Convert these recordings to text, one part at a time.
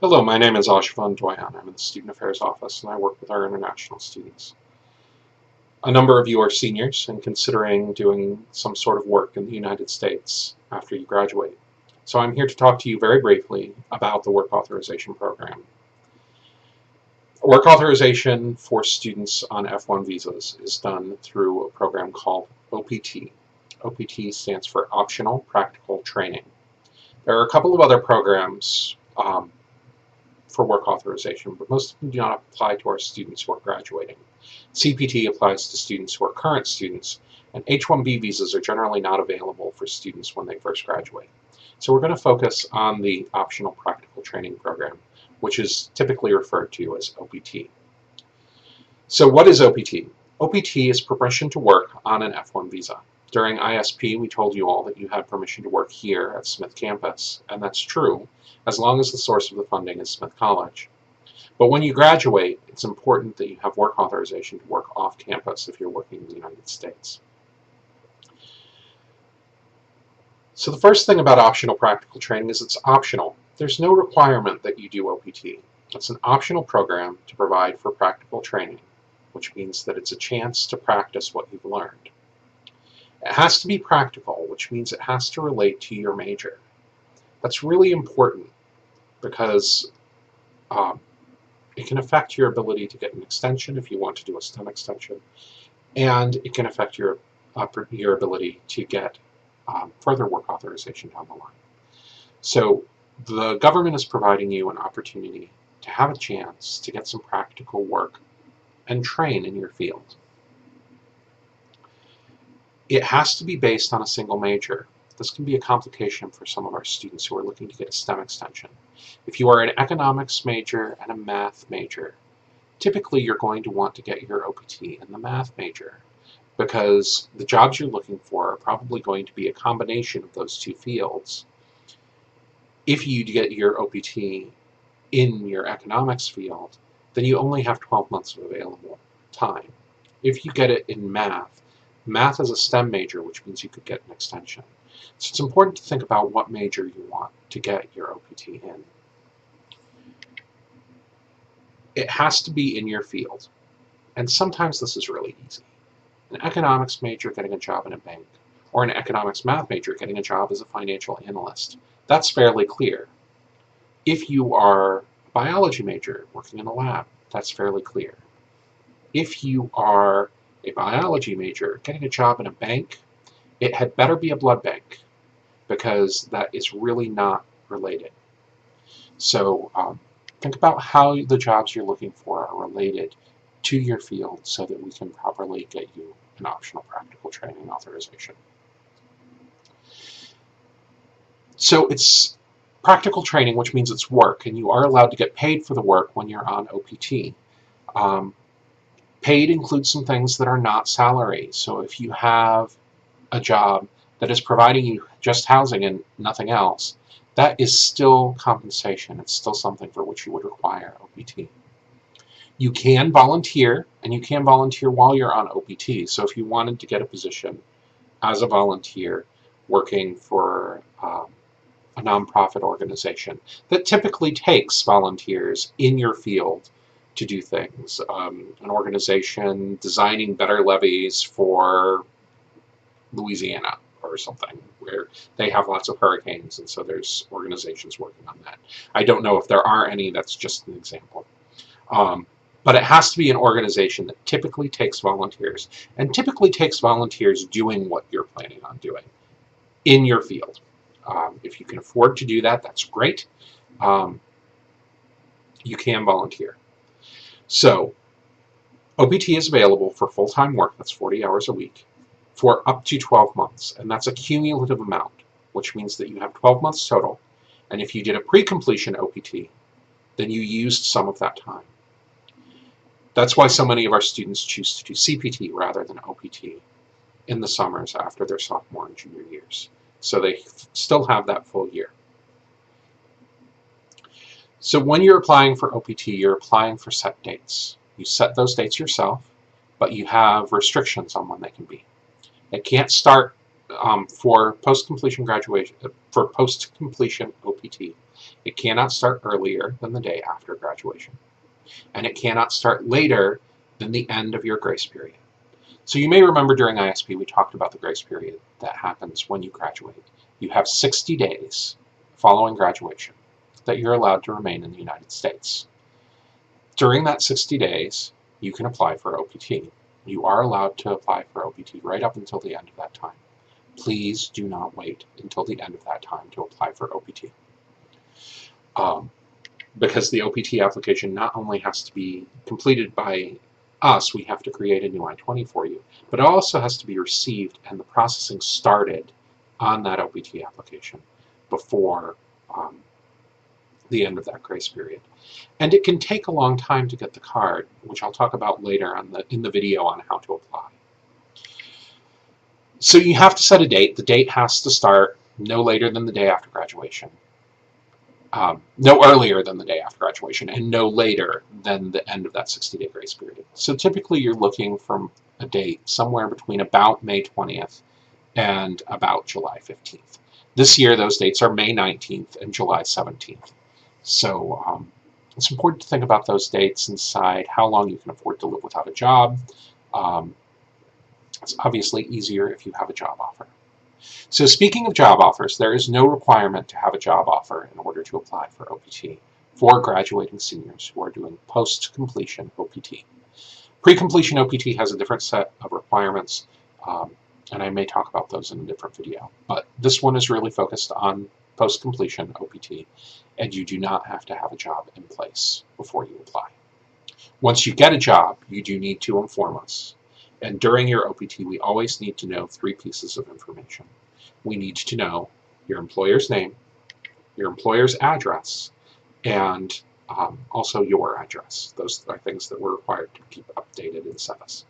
Hello, my name is Ashvan Doyan. I'm in the Student Affairs Office and I work with our international students. A number of you are seniors and considering doing some sort of work in the United States after you graduate. So I'm here to talk to you very briefly about the Work Authorization Program. Work authorization for students on F1 visas is done through a program called OPT. OPT stands for Optional Practical Training. There are a couple of other programs for work authorization, but most of them do not apply to our students who are graduating. CPT applies to students who are current students, and H-1B visas are generally not available for students when they first graduate. So we're going to focus on the Optional Practical Training Program, which is typically referred to as OPT. So what is OPT? OPT is permission to work on an F1 visa. During ISP, we told you all that you had permission to work here at Smith campus, and that's true, as long as the source of the funding is Smith College. But when you graduate, it's important that you have work authorization to work off campus if you're working in the United States. So the first thing about optional practical training is it's optional. There's no requirement that you do OPT. It's an optional program to provide for practical training, which means that it's a chance to practice what you've learned. It has to be practical, which means it has to relate to your major. That's really important because it can affect your ability to get an extension if you want to do a STEM extension, and it can affect your ability to get further work authorization down the line. So the government is providing you an opportunity to have a chance to get some practical work and train in your field. It has to be based on a single major. This can be a complication for some of our students who are looking to get a STEM extension. If you are an economics major and a math major, typically you're going to want to get your OPT in the math major because the jobs you're looking for are probably going to be a combination of those two fields. If you get your OPT in your economics field, then you only have 12 months of available time. If you get it in math, math is a STEM major, which means you could get an extension. So it's important to think about what major you want to get your OPT in. It has to be in your field, and sometimes this is really easy. An economics major getting a job in a bank, or an economics math major getting a job as a financial analyst. That's fairly clear. If you are a biology major working in a lab, that's fairly clear. If you are a biology major getting a job in a bank, it had better be a blood bank because that is really not related. So think about how the jobs you're looking for are related to your field so that we can properly get you an optional practical training authorization. So it's practical training, which means it's work, and you are allowed to get paid for the work when you're on OPT. Paid includes some things that are not salary. So if you have a job that is providing you just housing and nothing else, that is still compensation. It's still something for which you would require OPT. You can volunteer, and you can volunteer while you're on OPT. So if you wanted to get a position as a volunteer working for a nonprofit organization that typically takes volunteers in your field to do things, an organization designing better levees for Louisiana or something, where they have lots of hurricanes, and so there's organizations working on that. I don't know if there are any, that's just an example. But it has to be an organization that typically takes volunteers, and typically takes volunteers doing what you're planning on doing in your field. If you can afford to do that, that's great. You can volunteer. So OPT is available for full-time work, that's 40 hours a week, for up to 12 months, and that's a cumulative amount, which means that you have 12 months total, and if you did a pre-completion OPT, then you used some of that time. That's why so many of our students choose to do CPT rather than OPT in the summers after their sophomore and junior years, so they still have that full year. So when you're applying for OPT, you're applying for set dates. You set those dates yourself, but you have restrictions on when they can be. It can't start for post-completion graduation, for post-completion OPT. It cannot start earlier than the day after graduation. And it cannot start later than the end of your grace period. So you may remember during ISP we talked about the grace period that happens when you graduate. You have 60 days following graduation that you're allowed to remain in the United States. During that 60 days, you can apply for OPT. You are allowed to apply for OPT right up until the end of that time. Please do not wait until the end of that time to apply for OPT. Because the OPT application not only has to be completed by us, we have to create a new I-20 for you, but it also has to be received and the processing started on that OPT application before the end of that grace period. And it can take a long time to get the card, which I'll talk about later in the video on how to apply. So you have to set a date. The date has to start no later than the day after graduation. No earlier than the day after graduation, and no later than the end of that 60-day grace period. So typically you're looking from a date somewhere between about May 20th and about July 15th. This year those dates are May 19th and July 17th. So it's important to think about those dates and decide how long you can afford to live without a job. It's obviously easier if you have a job offer. So speaking of job offers, there is no requirement to have a job offer in order to apply for OPT for graduating seniors who are doing post-completion OPT. Pre-completion OPT has a different set of requirements, and I may talk about those in a different video. But this one is really focused on post-completion OPT, and you do not have to have a job in place before you apply. Once you get a job, you do need to inform us. And during your OPT, we always need to know 3 pieces of information. We need to know your employer's name, your employer's address, and also your address. Those are things that we're required to keep updated in SEVIS.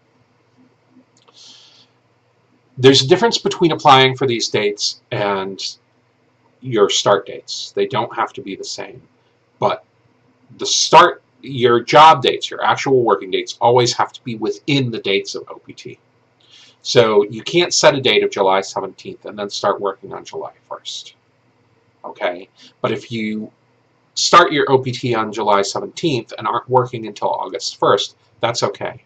There's a difference between applying for these dates and your start dates. They don't have to be the same, but your job dates, your actual working dates, always have to be within the dates of OPT. So you can't set a date of July 17th and then start working on July 1st. Okay? But if you start your OPT on July 17th and aren't working until August 1st, that's okay.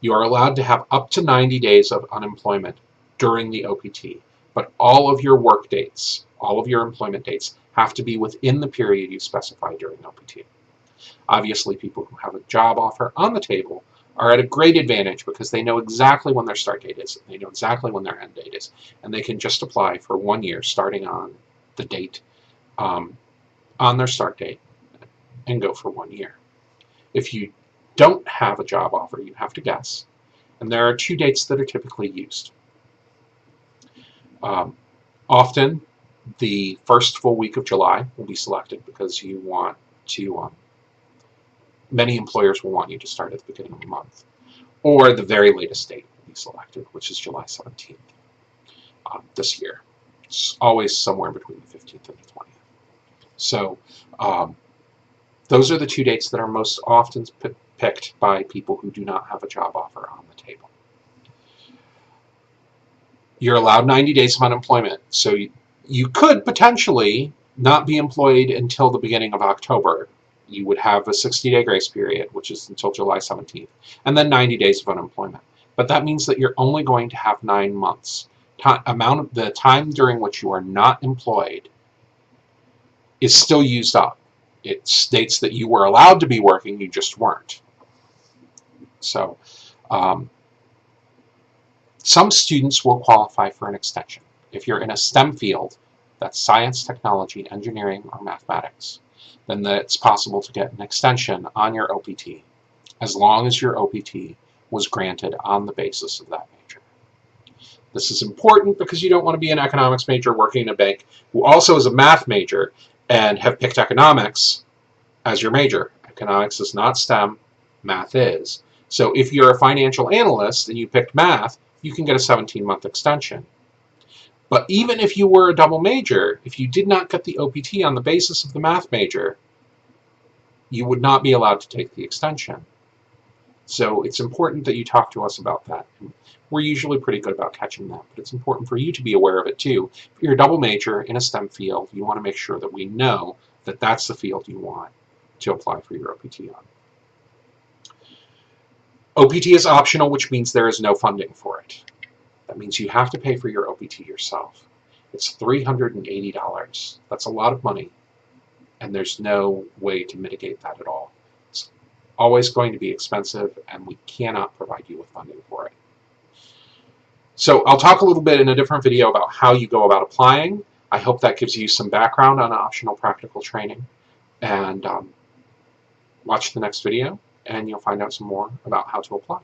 You are allowed to have up to 90 days of unemployment during the OPT, but all of your work dates, all of your employment dates, have to be within the period you specify during OPT. Obviously, people who have a job offer on the table are at a great advantage because they know exactly when their start date is, they know exactly when their end date is, and they can just apply for 1 year starting on the date, on their start date, and go for 1 year. If you don't have a job offer, you have to guess, and there are 2 dates that are typically used. Often, the first full week of July will be selected because you want to, many employers will want you to start at the beginning of the month. Or the very latest date will be selected, which is July 17th this year. It's always somewhere between the 15th and the 20th. So those are the 2 dates that are most often picked by people who do not have a job offer on the table. You're allowed 90 days of unemployment, so you could potentially not be employed until the beginning of October. You would have a 60-day grace period, which is until July 17th, and then 90 days of unemployment. But that means that you're only going to have 9 months. The time during which you are not employed is still used up. It states that you were allowed to be working, you just weren't. So some students will qualify for an extension. If you're in a STEM field, that's science, technology, engineering, or mathematics, then it's possible to get an extension on your OPT as long as your OPT was granted on the basis of that major. This is important because you don't want to be an economics major working in a bank who also is a math major and have picked economics as your major. Economics is not STEM, math is. So if you're a financial analyst and you picked math, you can get a 17-month extension. But even if you were a double major, if you did not get the OPT on the basis of the math major, you would not be allowed to take the extension. So it's important that you talk to us about that. We're usually pretty good about catching that, but it's important for you to be aware of it too. If you're a double major in a STEM field, you want to make sure that we know that that's the field you want to apply for your OPT on. OPT is optional, which means there is no funding for it. That means you have to pay for your OPT yourself. It's $380. That's a lot of money, and there's no way to mitigate that at all. It's always going to be expensive, and we cannot provide you with funding for it. So I'll talk a little bit in a different video about how you go about applying. I hope that gives you some background on optional practical training. And watch the next video, and you'll find out some more about how to apply.